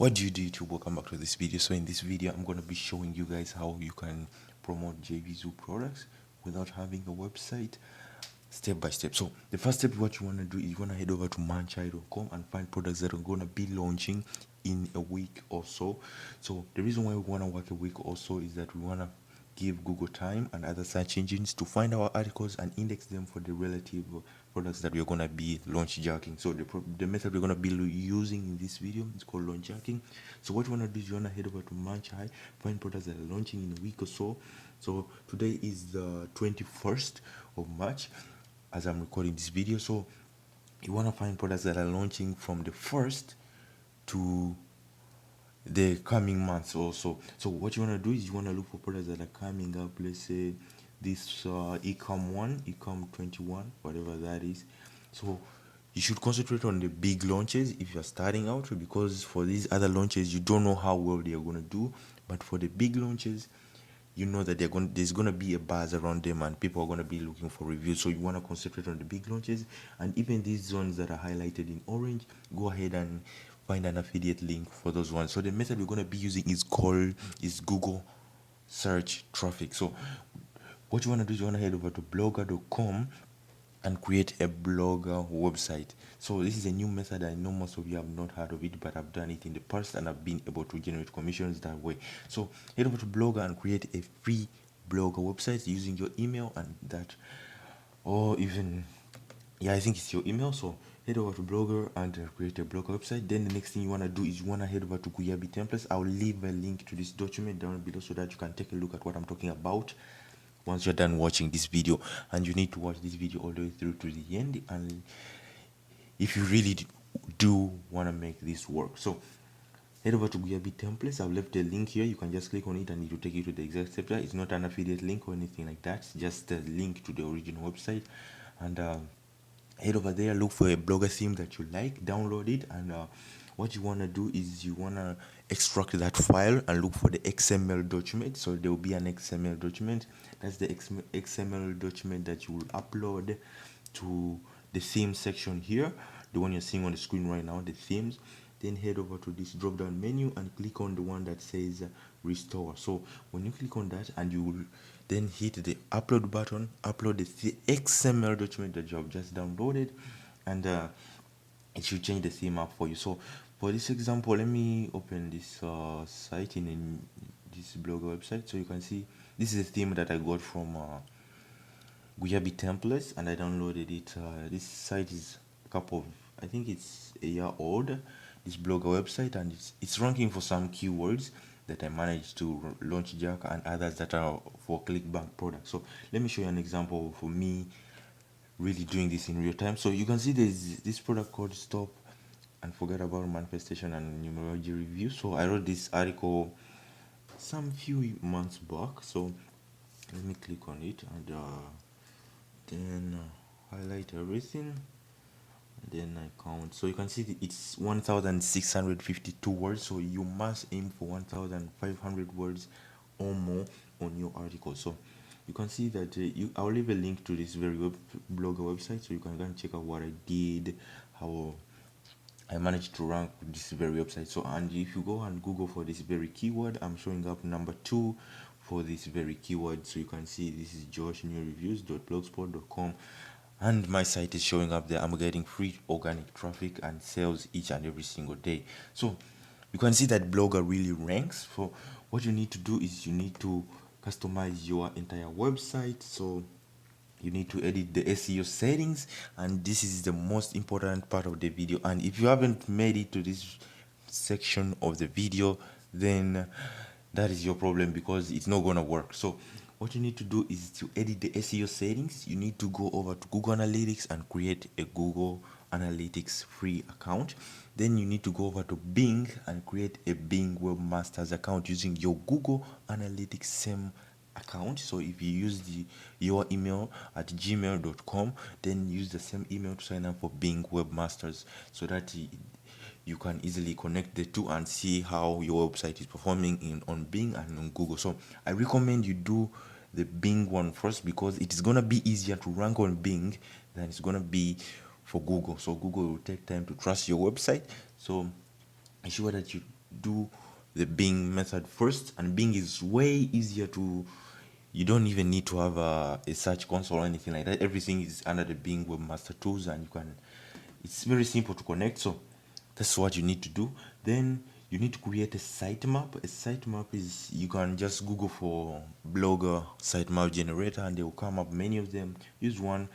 What do YouTube? Welcome back to this video. So in this video I'm going to be showing you guys how you can promote JVZoo products without having a website, step by step. So the first step, what you want to do is you want to head over to manchai.com and find products that are going to be launching in a week or so. So the reason why we want to work a week or so is that we want to give Google time and other search engines to find our articles and index them for the relative products that we're going to be launch jacking. So the method we're going to be using in this video is called launch jacking. So what you want to do is you want to head over to Manchai, find products that are launching in a week or so. So today is the 21st of March as I'm recording this video. So you want to find products that are launching from the 1st to the coming months also. So what you want to do is you want to look for products that are coming up. Let's say this ecom 1, ecom 21, whatever that is. So you should concentrate on the big launches if you're starting out, because for these other launches you don't know how well they are going to do. But for the big launches, you know that there's going to be a buzz around them and people are going to be looking for reviews. So you want to concentrate on the big launches, and even these zones that are highlighted in orange, go ahead and find an affiliate link for those ones. So the method we're going to be using is Google search traffic. So what you want to do is you want to head over to blogger.com and create a blogger website. So this is a new method. I know most of you have not heard of it, but I've done it in the past and I've been able to generate commissions that way. So head over to Blogger and create a free blogger website using your email and that, or even, yeah, I think it's your email. So head over to Blogger and create a blogger website. Then the next thing you want to do is you want to head over to Guyabi templates. I'll leave a link to this document down below so that you can take a look at what I'm talking about once you're done watching this video. And you need to watch this video all the way through to the end, and if you really do want to make this work. So head over to Guyabi templates. I've left a link here. You can just click on it and it will take you to the exact step. It's not an affiliate link or anything like that, it's just a link to the original website. And head over there, look for a blogger theme that you like, download it, and what you want to do is you want to extract that file and look for the XML document. So there will be an XML document. That's the XML document that you will upload to the theme section here, the one you're seeing on the screen right now, the themes. Then head over to this drop down menu and click on the one that says restore. So when you click on that, and you will then hit the upload button, upload the XML document that you have just downloaded, and it should change the theme up for you. So for this example, let me open this site in this blogger website. So you can see this is a theme that I got from Guyabi templates, and I downloaded it. This site is I think it's a year old, this blogger website, and it's ranking for some keywords that I managed to launch jack and others that are for clickbank products. So let me show you an example for me really doing this in real time. So you can see there's this product called Stop and Forget About Manifestation and Numerology Review. So I wrote this article some few months back. So let me click on it and then highlight everything, and then I count. So you can see it's 1652 words. So you must aim for 1500 words or more on your article. So you can see that I'll leave a link to this very blogger website, so you can go and check out what I did, how I managed to rank this very website. So, and if you go and Google for this very keyword, I'm showing up number 2 for this very keyword. So you can see this is joshnewreviews.blogspot.com, and my site is showing up there. I'm getting free organic traffic and sales each and every single day. So you can see that Blogger really ranks. For what you need to do is you need to customize your entire website. So you need to edit the SEO settings, and this is the most important part of the video. And if you haven't made it to this section of the video, then that is your problem, because it's not gonna work. So what you need to do is to edit the SEO settings. You need to go over to Google Analytics and create a Google Analytics free account. Then you need to go over to Bing and create a Bing Webmasters account using your Google Analytics same account. So if you use your email at gmail.com, then use the same email to sign up for Bing Webmasters, so that you can easily connect the two and see how your website is performing on Bing and on Google. So I recommend you do the Bing one first, because it is going to be easier to rank on Bing than it's going to be for Google. So Google will take time to trust your website. So ensure that you do the Bing method first, and Bing is way easier to. You don't even need to have a search console or anything like that. Everything is under the Bing Webmaster Tools, and you can. It's very simple to connect. So that's what you need to do. Then you need to create a sitemap. A sitemap is, you can just Google for Blogger sitemap generator, and they will come up many of them. Use one.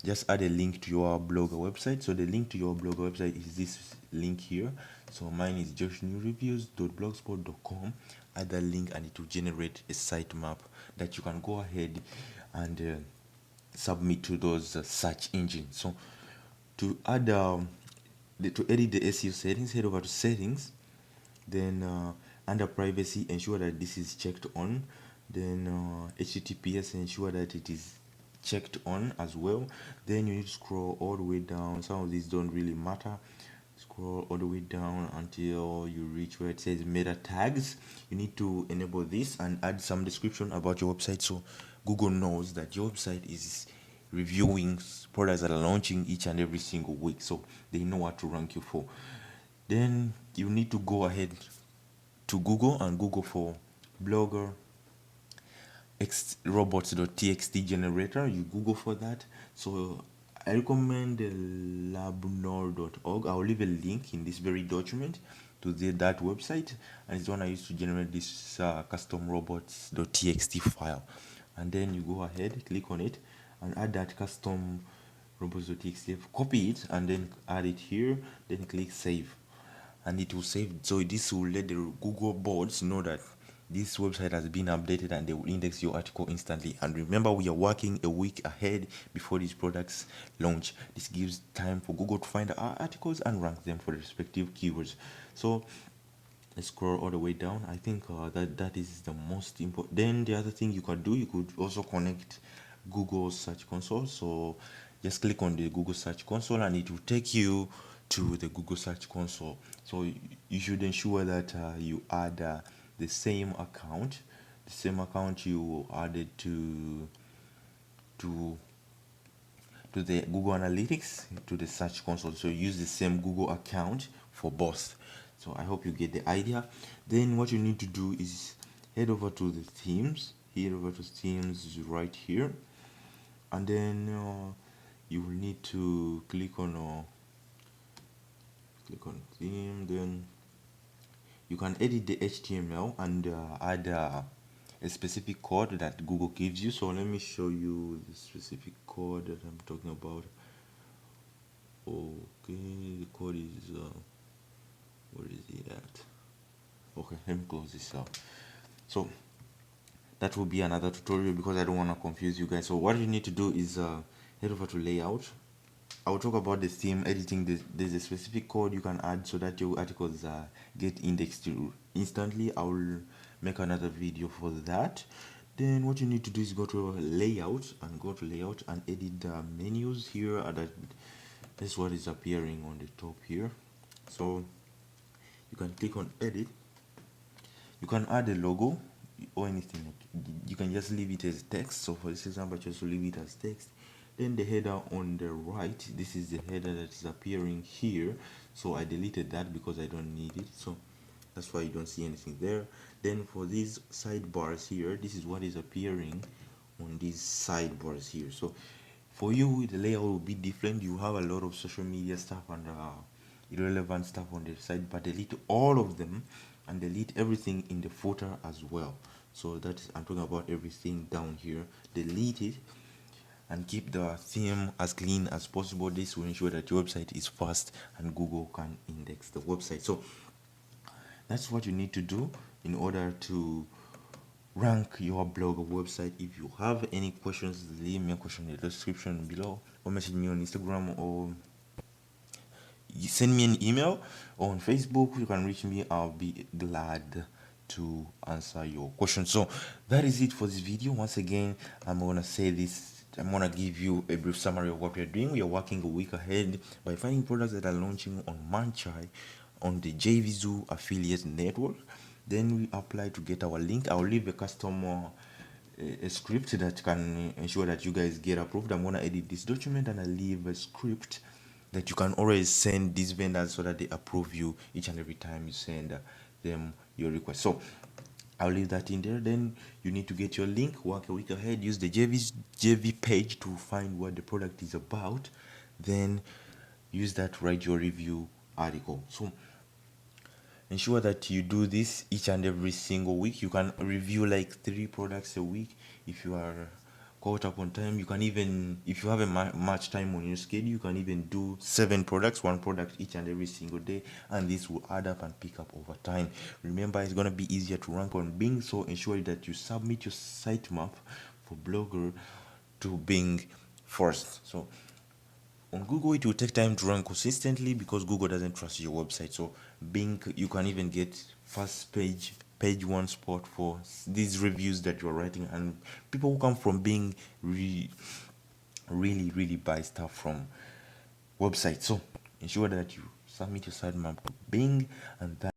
Just add a link to your Blogger website. So the link to your Blogger website is this link here. So mine is joshnewreviews.blogspot.com. Add that link and it will generate a sitemap that you can go ahead and submit to those search engines. So to add to edit the SEO settings, head over to settings, then under privacy, ensure that this is checked on, then HTTPS, ensure that it is checked on as well. Then you need to scroll all the way down. Some of these don't really matter. Scroll all the way down until you reach where it says meta tags. You need to enable this and add some description about your website, so Google knows that your website is reviewing products that are launching each and every single week, so they know what to rank you for. Then you need to go ahead to Google and Google for Blogger robots.txt generator. You Google for that. So I recommend labnor.org. I'll leave a link in this very document to that website, and it's one I used to generate this custom robots.txt file. And then you go ahead, click on it, and add that custom robots.txt, copy it, and then add it here, then click save, and it will save. So this will let the Google boards know that this website has been updated, and they will index your article instantly. And remember, we are working a week ahead before these products launch. This gives time for Google to find our articles and rank them for the respective keywords. So let's scroll all the way down. I think that is the most important. Then the other thing you could do, you could also connect Google Search Console. So just click on the Google Search Console, and it will take you to the Google Search Console. So you should ensure that you add the same account you added to the Google Analytics, to the Search Console. So use the same Google account for both. So I hope you get the idea. Then what you need to do is head over to the themes. Head over to themes right here, and then you will need to click on theme. Then you can edit the HTML and add a specific code that Google gives you. So let me show you the specific code that I'm talking about. Okay, the code is where is it at? Okay, let me close this out. So that will be another tutorial because I don't want to confuse you guys. So what you need to do is head over to layout. I'll talk about the theme editing. There's a specific code you can add so that your articles get indexed instantly. I will make another video for that. Then what you need to do is go to layout and edit the menus here. That's what is appearing on the top here. So you can click on edit. You can add a logo or anything. You can just leave it as text. So for this example, just leave it as text. Then the header on the right, this is the header that is appearing here. So I deleted that because I don't need it. So that's why you don't see anything there. Then for these sidebars here, this is what is appearing on these sidebars here. So for you, the layout will be different. You have a lot of social media stuff and irrelevant stuff on the side, but delete all of them and delete everything in the footer as well. So that is, I'm talking about everything down here. Delete it and keep the theme as clean as possible. This will ensure that your website is fast and Google can index the website. So that's what you need to do in order to rank your blog or website. If you have any questions, leave me a question in the description below, or message me on Instagram, or you send me an email, or on Facebook. You can reach me. I'll be glad to answer your questions. So that is it for this video. Once again, I'm gonna give you a brief summary of what we are doing. We are working a week ahead by finding products that are launching on Manchai on the JVZoo affiliate network. Then we apply to get our link. I'll leave a custom a script that can ensure that you guys get approved. I'm gonna edit this document and I leave a script that you can always send these vendors so that they approve you each and every time you send them your request. So I'll leave that in there. Then you need to get your link, work a week ahead, use the JV page to find what the product is about. Then use that, write your review article. So ensure that you do this each and every single week. You can review like 3 products a week if you are caught up on time. You can even, if you have a much time on your schedule, you can even do 7 products, 1 product each and every single day, and this will add up and pick up over time. Remember, it's going to be easier to rank on Bing, so ensure that you submit your sitemap for Blogger to Bing first. So on Google, it will take time to run consistently because Google doesn't trust your website. So Bing, you can even get first page 1 spot for these reviews that you're writing, and people who come from Bing really buy stuff from websites. So ensure that you submit your sitemap to Bing, and that